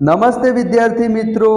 નમસ્તે વિદ્યાર્થી મિત્રો,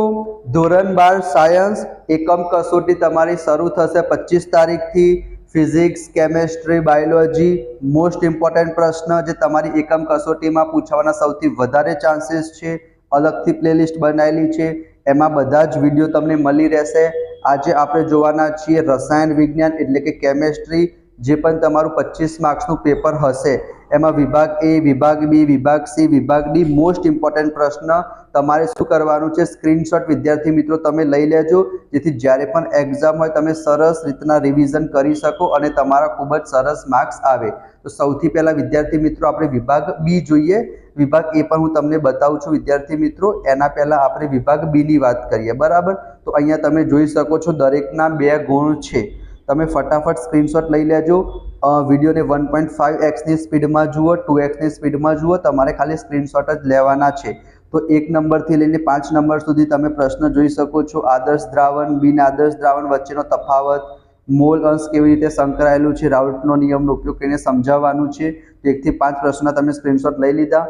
ધોરણ 12 સાયન્સ એકમ કસોટી તમારી શરૂ થશે 25 તારીખથી। Physics, chemistry, biology most important પ્રશ્ન જે તમારી એકમ કસોટીમાં પૂછવાના સૌથી વધારે ચાન્સીસ છે, અલગથી પ્લેલિસ્ટ બનાવેલી છે, એમાં બધા જ વિડીયો તમને મળી રહેશે। આજે આપણે જોવાના છીએ રસાયણ વિજ્ઞાન એટલે કે કેમેસ્ટ્રી, જે પણ તમારું 25 માર્ક્સનું પેપર હશે એમાં વિભાગ એ, વિભાગ બી, વિભાગ સી, વિભાગ ડી મોસ્ટ ઇમ્પોર્ટન્ટ પ્રશ્ન તમારે શું કરવાનું છે, સ્ક્રીનશોટ વિદ્યાર્થી મિત્રો તમે લઈ લેજો, જેથી જ્યારે પણ એક્ઝામ હોય તમે સરસ રીતના રિવિઝન કરી શકો અને તમારા ખૂબ જ સરસ માર્ક્સ આવે। તો સૌથી પહેલા વિદ્યાર્થી મિત્રો આપણે વિભાગ બી જોઈએ। વિભાગ એ પણ હું તમને બતાવું છું વિદ્યાર્થી મિત્રો, એના પહેલા આપણે વિભાગ બી ની વાત કરીએ, બરાબર। તો અહીંયા તમે જોઈ શકો છો દરેકના 2 ગુણ છે, તમે ફટાફટ સ્ક્રીનશોટ લઈ લેજો। વિડીયોને 1.5x ની સ્પીડમાં જુઓ, 2x ની સ્પીડમાં જુઓ, તમારે ખાલી સ્ક્રીનશોટ જ લેવાના છે। તો 1 નંબરથી લઈને 5 નંબર સુધી તમે પ્રશ્ન જોઈ શકો છો। આદર્શ દ્રાવણ, બિન આદર્શ દ્રાવણ વચ્ચેનો તફાવત, મોલ અંશ કેવી રીતે સંકળાયેલું છે, રાઉલ્ટનો નિયમનો ઉપયોગ કરીને સમજાવવાનું છે। 1 થી 5 પ્રશ્ન તમે સ્ક્રીનશોટ લઈ લીધા।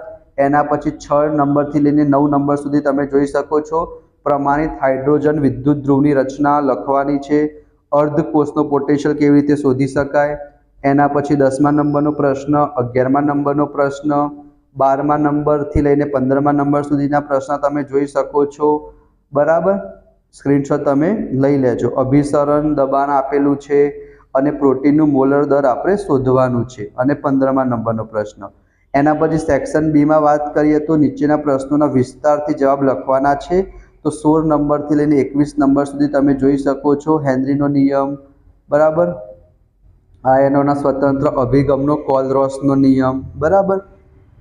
એના પછી 6 નંબરથી લઈને 9 નંબર સુધી તમે જોઈ શકો છો પ્રમાણિત હાઇડ્રોજન વિદ્યુત ધ્રુવની રચના લખવાની છે। અર્ધકોષનો પોટેન્શિયલ કેવી રીતે શોધી શકાય, એના પછી 10મા નંબરનો પ્રશ્ન, 11મા નંબરનો પ્રશ્ન, 12મા નંબરથી લઈને 15મા નંબર સુધીના પ્રશ્ન તમે જોઈ શકો છો, બરાબર। સ્ક્રીનશોટ તમે લઈ લેજો। અભિસરણ દબાણ આપેલું છે અને પ્રોટીનનું મોલર દર આપણે શોધવાનું છે, અને 15મા નંબરનો પ્રશ્ન। એના પછી સેક્શન બી માં વાત કરીએ તો નીચેના પ્રશ્નોના વિસ્તારથી જવાબ લખવાના છે। તો 16 નંબરથી લઈને 21 નંબર સુધી તમે જોઈ શકો છો હેનરીનો નિયમ, બરાબર, આયનોના સ્વતંત્ર અભિગમનો કોલરોસનો નિયમ, બરાબર।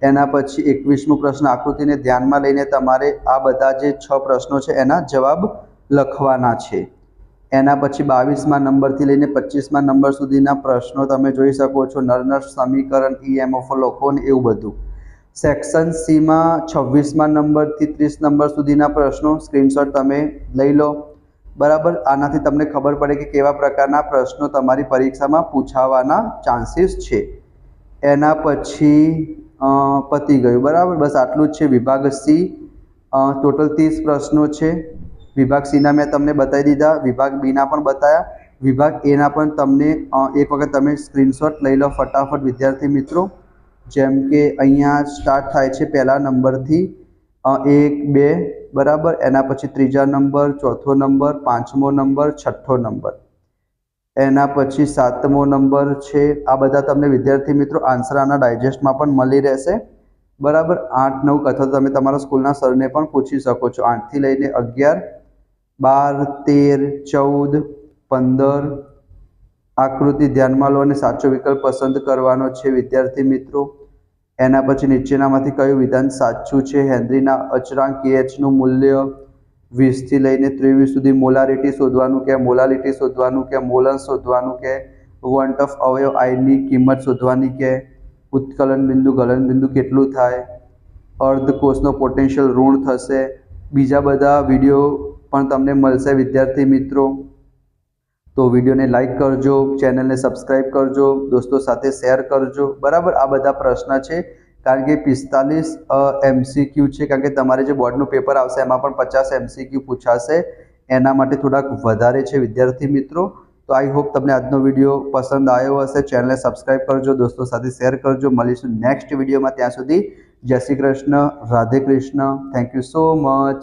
એના પછી 21મો પ્રશ્ન આકૃતિને ધ્યાનમાં લઈને તમારે આ બધા જે 6 પ્રશ્નો છે એના જવાબ લખવાના છે। એના પછી 22મા નંબરથી લઈને 25મા નંબર સુધીના પ્રશ્નો તમે જોઈ શકો છો, નર્નર સમીકરણ, EMF લખો ને એવું બધું। સેક્શન સી માં 26મા નંબરથી 30 નંબર સુધીના પ્રશ્નો સ્ક્રીનશોટ તમે લઈ લો, બરાબર। આનાથી તમને ખબર પડે કે કેવા પ્રકારના પ્રશ્નો તમારી પરીક્ષામાં પૂછાવાના ચાન્સીસ છે। એના પછી પતી ગયું, બરાબર, બસ આટલું જ છે વિભાગ સી। ટોટલ 30 પ્રશ્નો છે। વિભાગ સીના મેં તમને બતાવી દીધા, વિભાગ બીના પણ બતાવ્યા, વિભાગ એના પણ તમને એક વખત તમે સ્ક્રીનશોટ લઈ લો ફટાફટ વિદ્યાર્થી મિત્રો। જેમ કે અહીંયા સ્ટાર્ટ થાય છે પહેલા નંબરથી 1, 2, બરાબર, એના પછી 3જા નંબર, 4થો નંબર, 5મો નંબર, 6થો નંબર, એના પછી 7મો નંબર છે। આ બધા તમને વિદ્યાર્થી મિત્રો આન્સર આના ડાયજેસ્ટમાં પણ મળી રહેશે, બરાબર। 8, 9 અથવા તમે તમારા સ્કૂલના સરને પણ પૂછી શકો છો। 8 થી લઈને 11, 12, 13, 14, 15 આકૃતિ ધ્યાનમાં લો અને સાચો વિકલ્પ પસંદ કરવાનો છે વિદ્યાર્થી મિત્રો। એના પછી નીચેનામાંથી કયું વિધાન સાચું છે, હેનરીના અચળાંક KH નું મૂલ્ય 20 થી લઈને 23 સુધી, મોલારિટી શોધવાનું કે, મોલાલિટી શોધવાનું કે, મોલન્સ શોધવાનું કે, વોન્ટ ઓફ અવયવ આયનની કિંમત શોધવાની કે, ઉત્કલન બિંદુ ગલન બિંદુ કેટલું થાય, અર્ધકોષનો પોટેન્શિયલ ઋણ થશે। બીજા બધા વિડીયો પણ તમને મળશે વિદ્યાર્થી મિત્રો। તો વિડીયોને લાઈક કરજો, ચેનલને સબસ્ક્રાઈબ કરજો, દોસ્તો સાથે શેર કરજો, બરાબર। આ બધા પ્રશ્ન છે કારણ કે 45 MCQ છે, કારણ કે તમારે જે બોર્ડનું પેપર આવશે એમાં પણ 50 MCQ પૂછાશે, એના માટે થોડાક વધારે છે વિદ્યાર્થી મિત્રો। તો આઈ હોપ તમને આજનો વિડીયો પસંદ આવ્યો હશે। ચેનલને સબસ્ક્રાઈબ કરજો, દોસ્તો સાથે શેર કરજો। મળીશું નેક્સ્ટ વિડીયોમાં, ત્યાં સુધી જય Shri Krishna, Radhe Krishna, thank you so much.